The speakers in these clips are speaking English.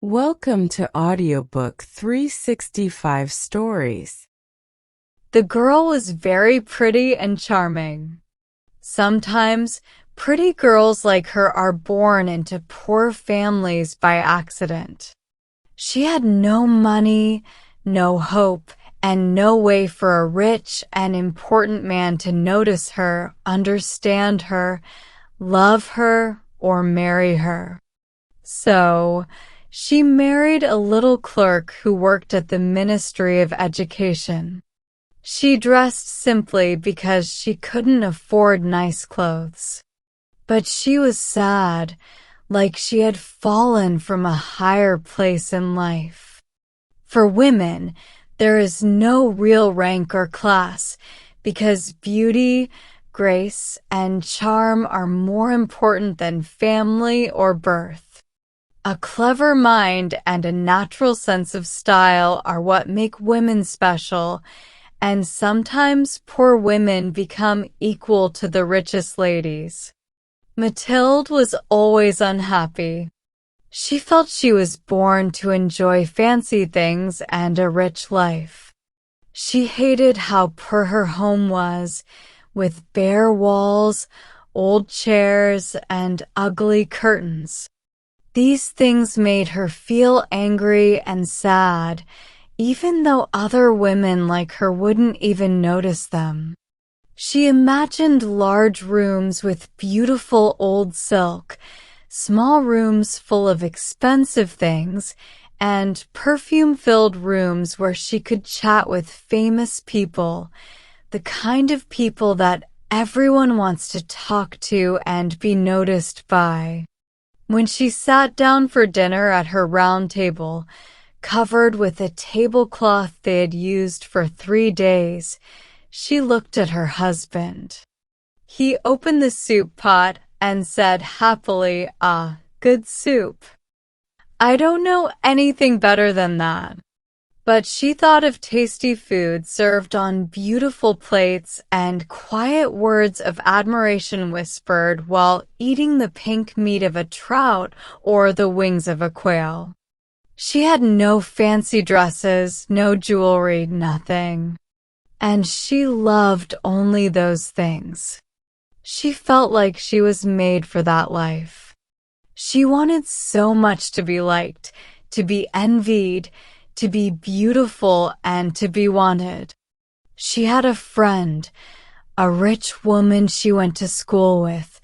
Welcome to Audiobook 365 Stories. The girl was very pretty and charming. Sometimes, pretty girls like her are born into poor families by accident. She had no money, no hope, and no way for a rich and important man to notice her, understand her, love her, or marry her. So, she married a little clerk who worked at the Ministry of Education. She dressed simply because she couldn't afford nice clothes. But she was sad, like she had fallen from a higher place in life. For women, there is no real rank or class because beauty, grace, and charm are more important than family or birth. A clever mind and a natural sense of style are what make women special, and sometimes poor women become equal to the richest ladies. Mathilde was always unhappy. She felt she was born to enjoy fancy things and a rich life. She hated how poor her home was, with bare walls, old chairs, and ugly curtains. These things made her feel angry and sad, even though other women like her wouldn't even notice them. She imagined large rooms with beautiful old silk, small rooms full of expensive things, and perfume-filled rooms where she could chat with famous people, the kind of people that everyone wants to talk to and be noticed by. When she sat down for dinner at her round table, covered with a tablecloth they had used for 3 days, she looked at her husband. He opened the soup pot and said happily, "Ah, good soup. I don't know anything better than that." But she thought of tasty food served on beautiful plates and quiet words of admiration whispered while eating the pink meat of a trout or the wings of a quail. She had no fancy dresses, no jewelry, nothing. And she loved only those things. She felt like she was made for that life. She wanted so much to be liked, to be envied, to be beautiful, and to be wanted. She had a friend, a rich woman she went to school with,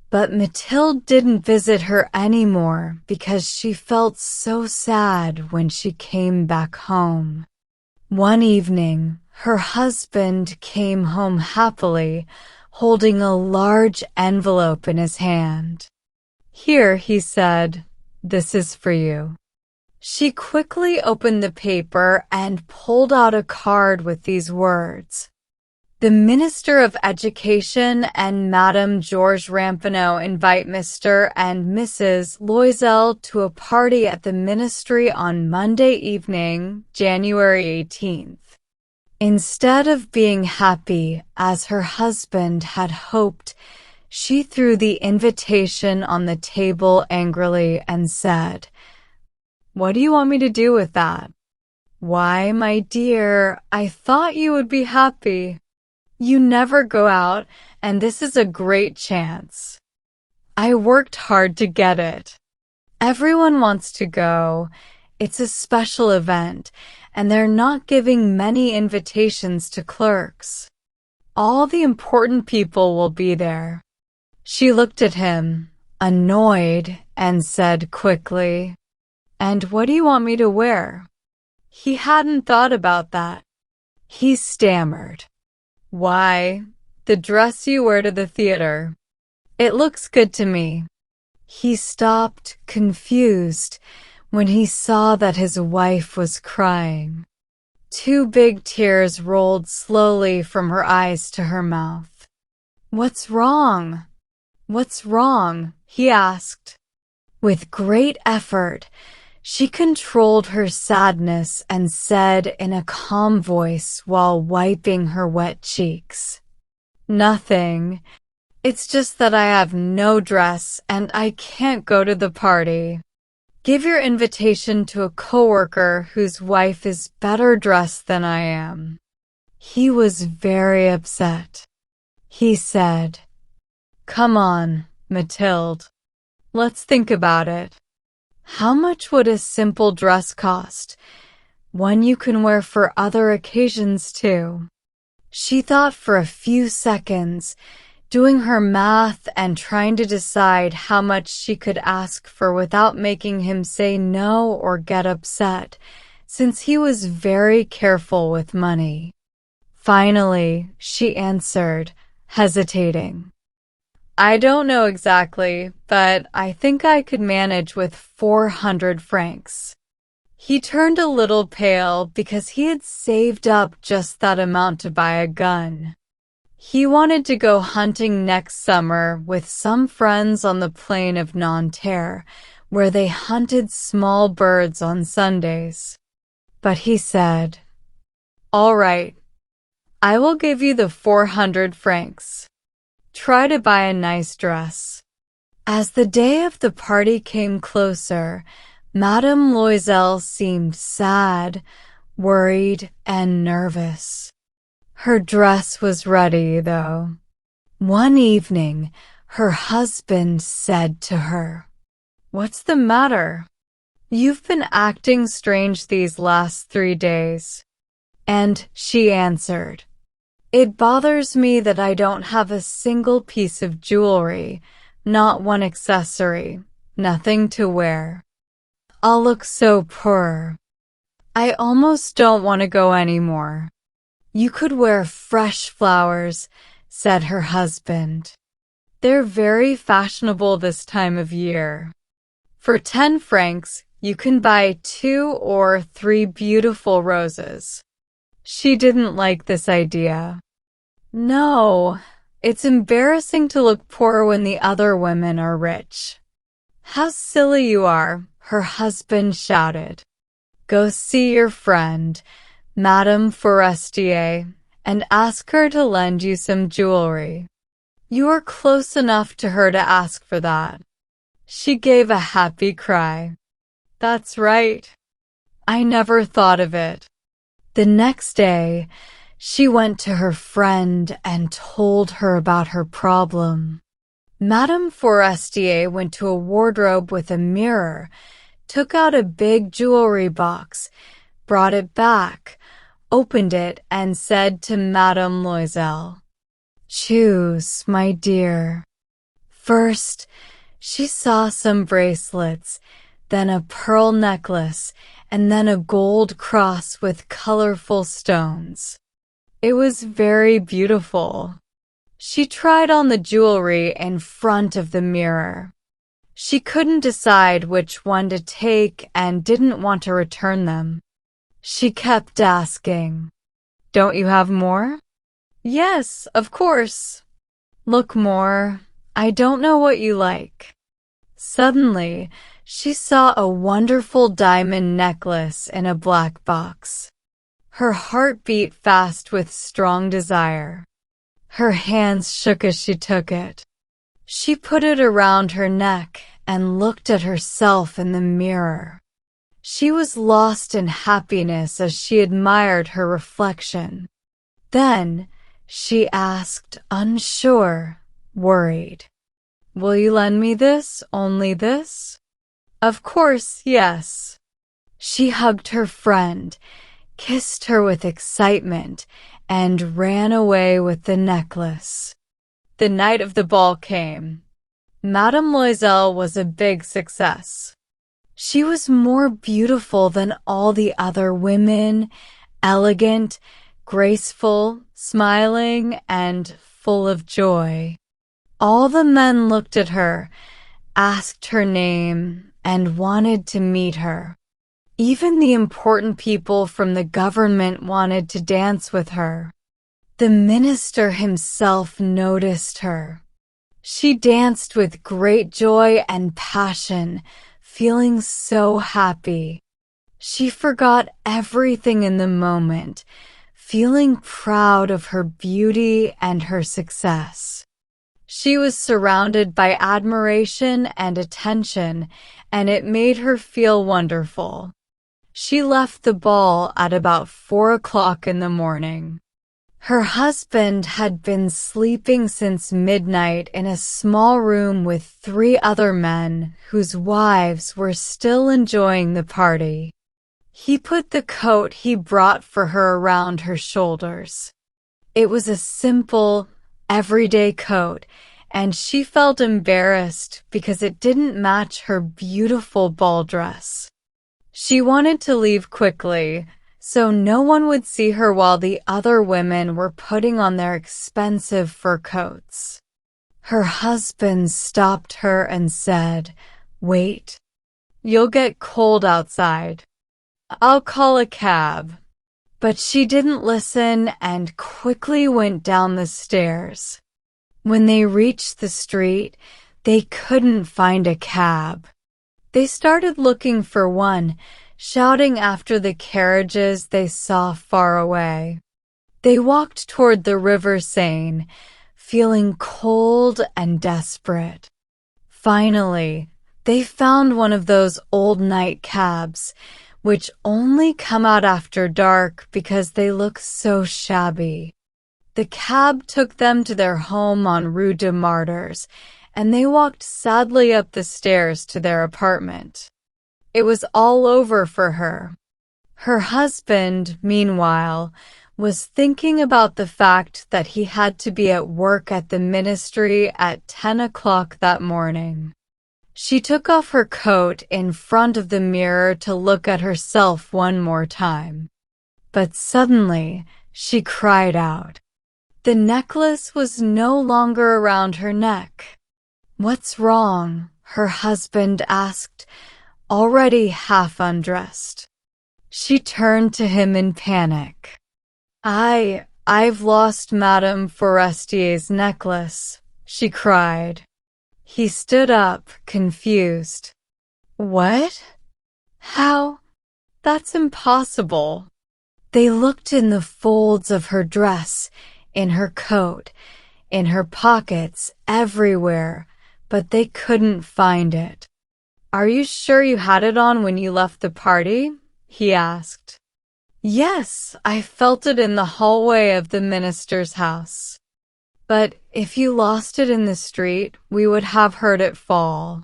but Mathilde didn't visit her anymore because she felt so sad when she came back home. One evening, her husband came home happily, holding a large envelope in his hand. "Here," he said, "this is for you." She quickly opened the paper and pulled out a card with these words: "The Minister of Education and Madame Georges Ramponneau invite Mr. and Mrs. Loisel to a party at the Ministry on Monday evening, January 18th. Instead of being happy, as her husband had hoped, she threw the invitation on the table angrily and said, "What do you want me to do with that?" "Why, my dear, I thought you would be happy. You never go out, and this is a great chance. I worked hard to get it. Everyone wants to go. It's a special event, and they're not giving many invitations to clerks. All the important people will be there." She looked at him, annoyed, and said quickly, "And what do you want me to wear?" He hadn't thought about that. He stammered, "Why, the dress you wear to the theater. It looks good to me." He stopped, confused, when he saw that his wife was crying. 2 big tears rolled slowly from her eyes to her mouth. "What's wrong? What's wrong?" he asked. With great effort, she controlled her sadness and said in a calm voice while wiping her wet cheeks, "Nothing. It's just that I have no dress and I can't go to the party." Give your invitation to a coworker whose wife is better dressed than I am." He was very upset. He said, "Come on, Mathilde. Let's think about it. How much would a simple dress cost? One you can wear for other occasions too." She thought for a few seconds, doing her math and trying to decide how much she could ask for without making him say no or get upset, since he was very careful with money. Finally, she answered, hesitating, "I don't know exactly, but I think I could manage with 400 francs. He turned a little pale because he had saved up just that amount to buy a gun. He wanted to go hunting next summer with some friends on the plain of Nanterre, where they hunted small birds on Sundays. But he said, "All right, I will give you the 400 francs. Try to buy a nice dress." As the day of the party came closer, Madame Loisel seemed sad, worried, and nervous. Her dress was ready, though. One evening, her husband said to her, "What's the matter? You've been acting strange these last 3 days." And she answered, "It bothers me that I don't have a single piece of jewelry, not one accessory, nothing to wear. I'll look so poor. I almost don't want to go anymore." "You could wear fresh flowers," said her husband. "They're very fashionable this time of year. For 10 francs, you can buy 2 or 3 beautiful roses." She didn't like this idea. "No, it's embarrassing to look poor when the other women are rich." "How silly you are," her husband shouted. "Go see your friend, Madame Forestier, and ask her to lend you some jewelry. You are close enough to her to ask for that." She gave a happy cry. "That's right. I never thought of it." The next day, she went to her friend and told her about her problem. Madame Forestier went to a wardrobe with a mirror, took out a big jewelry box, brought it back, opened it, and said to Madame Loisel, "Choose, my dear." First, she saw some bracelets, then a pearl necklace, and then a gold cross with colorful stones. It was very beautiful. She tried on the jewelry in front of the mirror. She couldn't decide which one to take and didn't want to return them. She kept asking, "Don't you have more?" "Yes, of course." "Look more. I don't know what you like." Suddenly, she saw a wonderful diamond necklace in a black box. Her heart beat fast with strong desire. Her hands shook as she took it. She put it around her neck and looked at herself in the mirror. She was lost in happiness as she admired her reflection. Then she asked, unsure, worried, "Will you lend me this, only this?" "Of course, yes." She hugged her friend, kissed her with excitement, and ran away with the necklace. The night of the ball came. Madame Loisel was a big success. She was more beautiful than all the other women, elegant, graceful, smiling, and full of joy. All the men looked at her, asked her name, and wanted to meet her. Even the important people from the government wanted to dance with her. The minister himself noticed her. She danced with great joy and passion, feeling so happy. She forgot everything in the moment, feeling proud of her beauty and her success. She was surrounded by admiration and attention, and it made her feel wonderful. She left the ball at about 4 o'clock in the morning. Her husband had been sleeping since midnight in a small room with 3 other men whose wives were still enjoying the party. He put the coat he brought for her around her shoulders. It was a simple, everyday coat, and she felt embarrassed because it didn't match her beautiful ball dress. She wanted to leave quickly, so no one would see her while the other women were putting on their expensive fur coats. Her husband stopped her and said, "Wait, you'll get cold outside. I'll call a cab." But she didn't listen and quickly went down the stairs. When they reached the street, they couldn't find a cab. They started looking for one, shouting after the carriages they saw far away. They walked toward the river Seine, feeling cold and desperate. Finally, they found one of those old night cabs, which only come out after dark because they look so shabby. The cab took them to their home on Rue des Martyrs, and they walked sadly up the stairs to their apartment. It was all over for her. Her husband, meanwhile, was thinking about the fact that he had to be at work at the ministry at 10 o'clock that morning. She took off her coat in front of the mirror to look at herself one more time. But suddenly, she cried out. The necklace was no longer around her neck. "What's wrong?" her husband asked, already half undressed. She turned to him in panic. I've lost Madame Forestier's necklace," she cried. He stood up, confused. "What? How? That's impossible." They looked in the folds of her dress, in her coat, in her pockets, everywhere, but they couldn't find it. "Are you sure you had it on when you left the party?" he asked. "Yes, I felt it in the hallway of the minister's house. But if you lost it in the street, we would have heard it fall.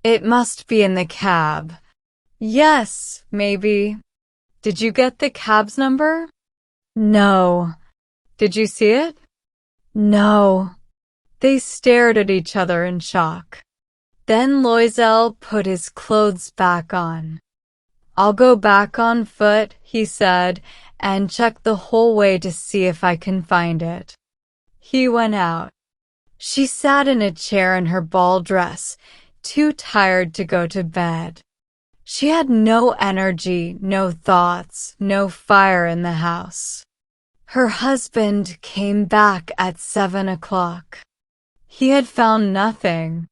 It must be in the cab." "Yes, maybe." "Did you get the cab's number?" "No." "Did you see it?" "No." They stared at each other in shock. Then Loisel put his clothes back on. "I'll go back on foot," he said, "and check the whole way to see if I can find it." He went out. She sat in a chair in her ball dress, too tired to go to bed. She had no energy, no thoughts, no fire in the house. Her husband came back at 7 o'clock. He had found nothing.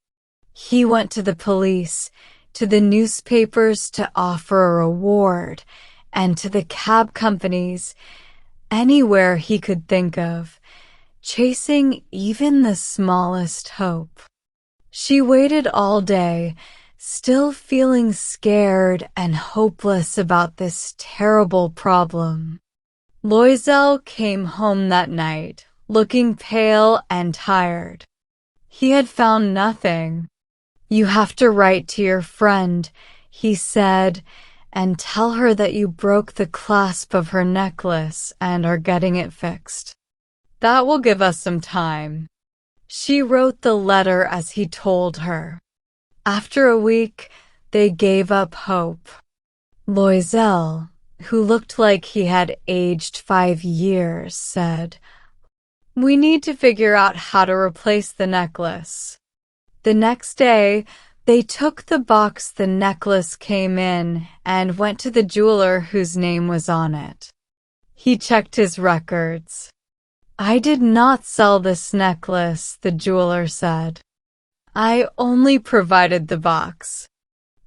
He went to the police, to the newspapers to offer a reward, and to the cab companies, anywhere he could think of, chasing even the smallest hope. She waited all day, still feeling scared and hopeless about this terrible problem. Loisel came home that night, looking pale and tired. He had found nothing. "You have to write to your friend," he said, "and tell her that you broke the clasp of her necklace and are getting it fixed. That will give us some time." She wrote the letter as he told her. After a week, they gave up hope. Loisel, who looked like he had aged 5 years, said, "We need to figure out how to replace the necklace." The next day, they took the box the necklace came in and went to the jeweler whose name was on it. He checked his records. "I did not sell this necklace," the jeweler said. "I only provided the box."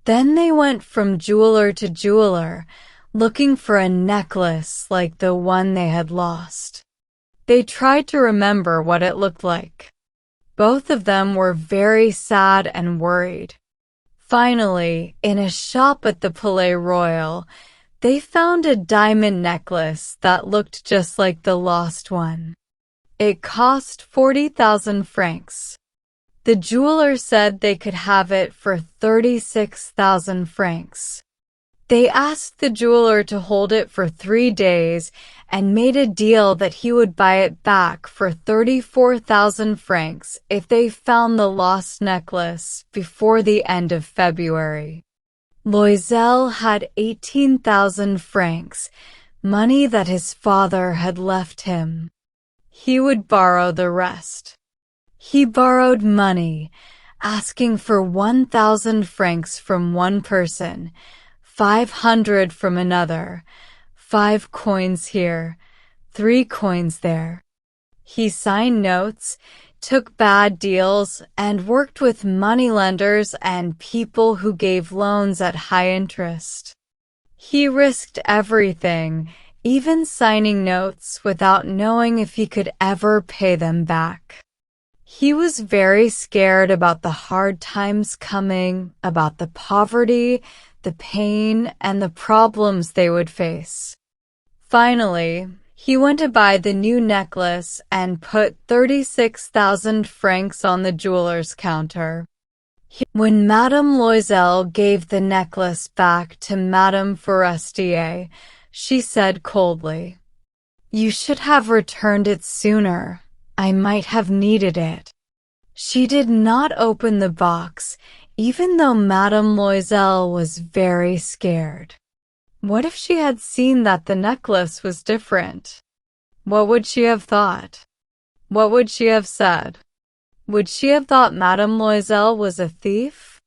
Then they went from jeweler to jeweler, looking for a necklace like the one they had lost. They tried to remember what it looked like. Both of them were very sad and worried. Finally, in a shop at the Palais Royal, they found a diamond necklace that looked just like the lost one. It cost 40,000 francs. The jeweler said they could have it for 36,000 francs. They asked the jeweler to hold it for 3 days and made a deal that he would buy it back for 34,000 francs if they found the lost necklace before the end of February. Loisel had 18,000 francs, money that his father had left him. He would borrow the rest. He borrowed money, asking for 1,000 francs from one person, 500 from another, 5 coins here, 3 coins there. He signed notes, took bad deals, and worked with moneylenders and people who gave loans at high interest. He risked everything, even signing notes without knowing if he could ever pay them back. He was very scared about the hard times coming, about the poverty, the pain, and the problems they would face. Finally, he went to buy the new necklace and put 36,000 francs on the jeweler's counter. When Madame Loisel gave the necklace back to Madame Forestier, she said coldly, "You should have returned it sooner. I might have needed it." She did not open the box, even though Madame Loisel was very scared. What if she had seen that the necklace was different? What would she have thought? What would she have said? Would she have thought Madame Loisel was a thief?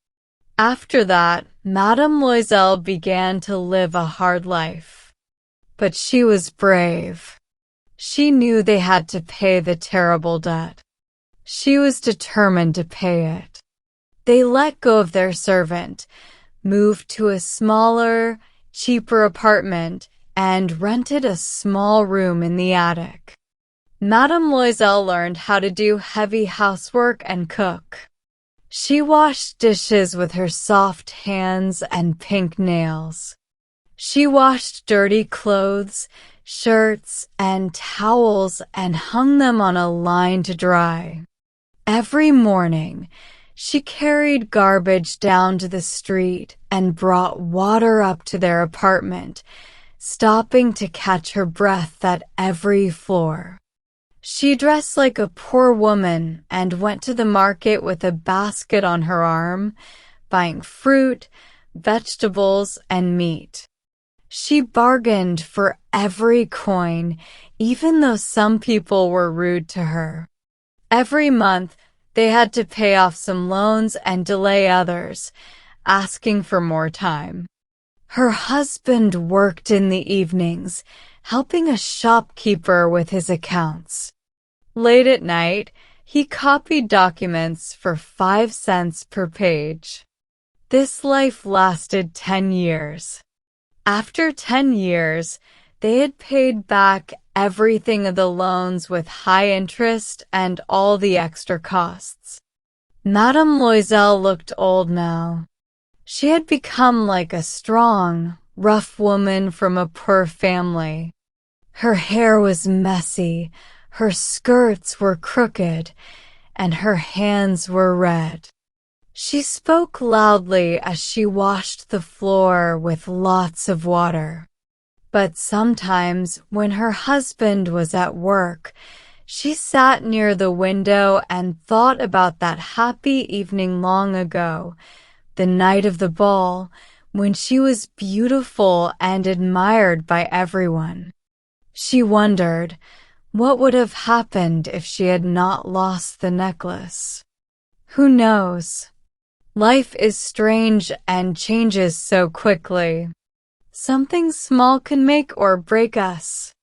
After that, Madame Loisel began to live a hard life. But she was brave. She knew they had to pay the terrible debt. She was determined to pay it. They let go of their servant, moved to a smaller, cheaper apartment, and rented a small room in the attic. Madame Loisel learned how to do heavy housework and cook. She washed dishes with her soft hands and pink nails. She washed dirty clothes, shirts, and towels and hung them on a line to dry. Every morning, she carried garbage down to the street and brought water up to their apartment, stopping to catch her breath at every floor. She dressed like a poor woman and went to the market with a basket on her arm, buying fruit, vegetables, and meat. She bargained for every coin, even though some people were rude to her. Every month, they had to pay off some loans and delay others, asking for more time. Her husband worked in the evenings, helping a shopkeeper with his accounts. Late at night, he copied documents for 5 cents per page. This life lasted 10 years. After 10 years, they had paid back everything of the loans with high interest and all the extra costs. Madame Loisel looked old now. She had become like a strong, rough woman from a poor family. Her hair was messy, her skirts were crooked, and her hands were red. She spoke loudly as she washed the floor with lots of water. But sometimes, when her husband was at work, she sat near the window and thought about that happy evening long ago, the night of the ball, when she was beautiful and admired by everyone. She wondered, what would have happened if she had not lost the necklace? Who knows? Life is strange and changes so quickly. Something small can make or break us.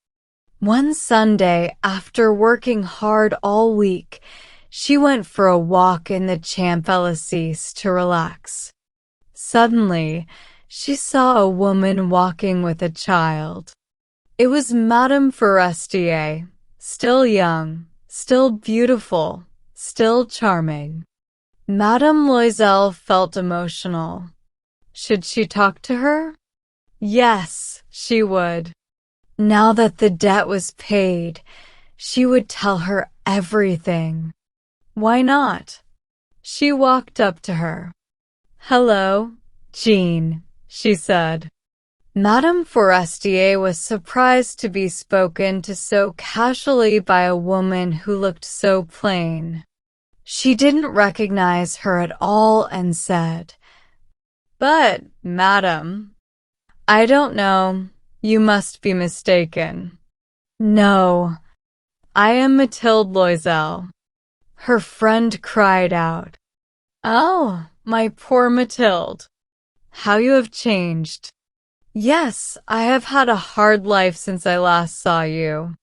One Sunday, after working hard all week, she went for a walk in the Champs-Élysées to relax. Suddenly, she saw a woman walking with a child. It was Madame Forestier, still young, still beautiful, still charming. Madame Loisel felt emotional. Should she talk to her? Yes, she would. Now that the debt was paid, she would tell her everything. Why not? She walked up to her. "Hello, Jean," she said. Madame Forestier was surprised to be spoken to so casually by a woman who looked so plain. She didn't recognize her at all and said, "But, madam, I don't know. You must be mistaken." "No, I am Mathilde Loisel." Her friend cried out, "Oh, my poor Mathilde. How you have changed." "Yes, I have had a hard life since I last saw you.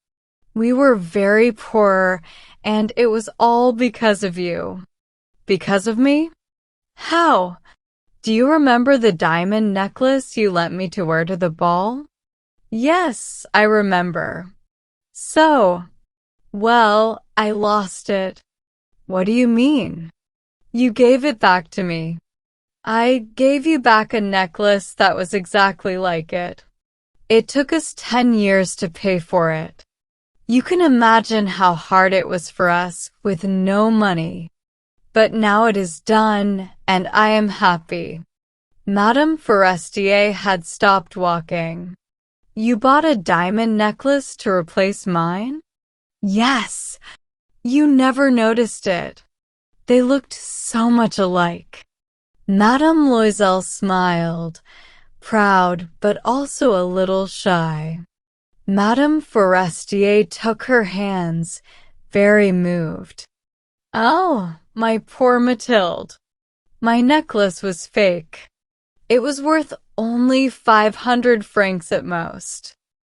We were very poor, and it was all because of you." "Because of me? How? Do you remember the diamond necklace you lent me to wear to the ball?" "Yes, I remember." "So, well, I lost it." "What do you mean?" "You gave it back to me." "I gave you back a necklace that was exactly like it. It took us 10 years to pay for it. You can imagine how hard it was for us with no money. But now it is done, and I am happy." Madame Forestier had stopped walking. "You bought a diamond necklace to replace mine?" "Yes. You never noticed it. They looked so much alike." Madame Loisel smiled, proud but also a little shy. Madame Forestier took her hands, very moved. "Oh, my poor Mathilde. My necklace was fake. It was worth only 500 francs at most.